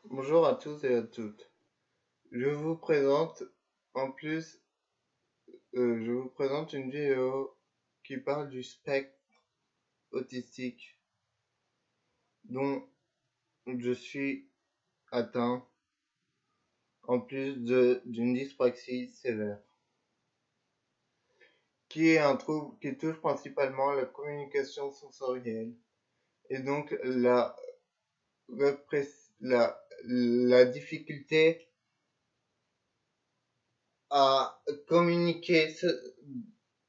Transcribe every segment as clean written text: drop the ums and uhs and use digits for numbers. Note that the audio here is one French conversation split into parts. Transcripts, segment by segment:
Bonjour à tous et à toutes. Je vous présente en plus, je vous présente une vidéo qui parle du spectre autistique dont je suis atteint en plus d'une dyspraxie sévère, qui est un trouble qui touche principalement la communication sensorielle et donc la difficulté à communiquer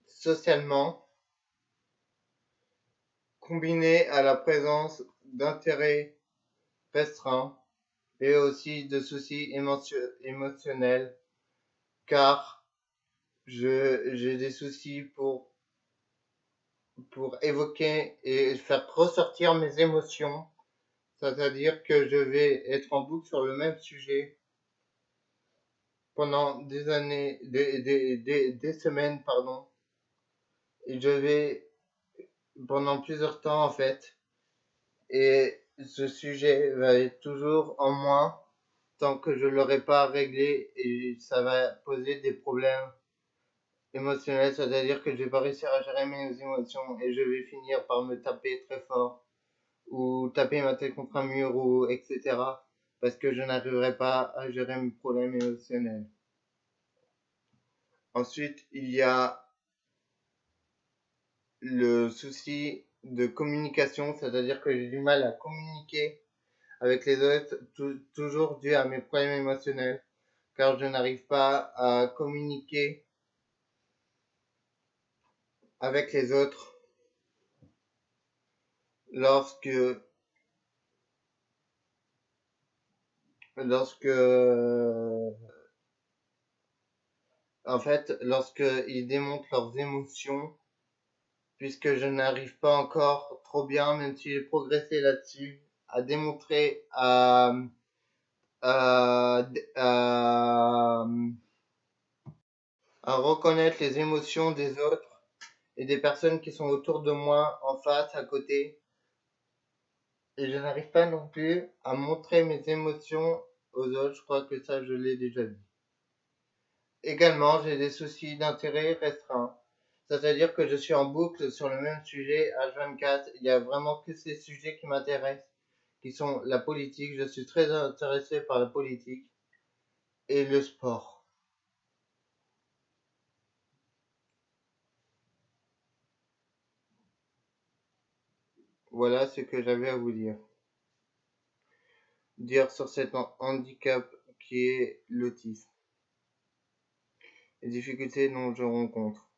socialement, combinée à la présence d'intérêts restreints et aussi de soucis émotionnels, car j'ai des soucis pour évoquer et faire ressortir mes émotions, c'est-à-dire que je vais être en boucle sur le même sujet pendant des années, des semaines, pardon, et je vais pendant plusieurs temps en fait, et ce sujet va être toujours en moins tant que je l'aurai pas réglé, et ça va poser des problèmes émotionnels, c'est-à-dire que je vais pas réussir à gérer mes émotions et je vais finir par me taper très fort ou taper ma tête contre un mur ou etc. parce que je n'arriverai pas à gérer mes problèmes émotionnels. Ensuite, il y a le souci de communication, c'est-à-dire que j'ai du mal à communiquer avec les autres, toujours dû à mes problèmes émotionnels, car je n'arrive pas à communiquer avec les autres lorsque lorsque en fait lorsque ils démontrent leurs émotions, puisque je n'arrive pas encore trop bien, même si j'ai progressé là-dessus, à démontrer à, à, à reconnaître les émotions des autres et des personnes qui sont autour de moi, en face, à côté. Et je n'arrive pas non plus à montrer mes émotions aux autres, je crois que ça je l'ai déjà dit. Également, j'ai des soucis d'intérêt restreints, c'est-à-dire que je suis en boucle sur le même sujet H24, il y a vraiment que ces sujets qui m'intéressent, qui sont la politique, je suis très intéressé par la politique et le sport. Voilà ce que j'avais à vous dire sur cet handicap qui est l'autisme, les difficultés dont je rencontre.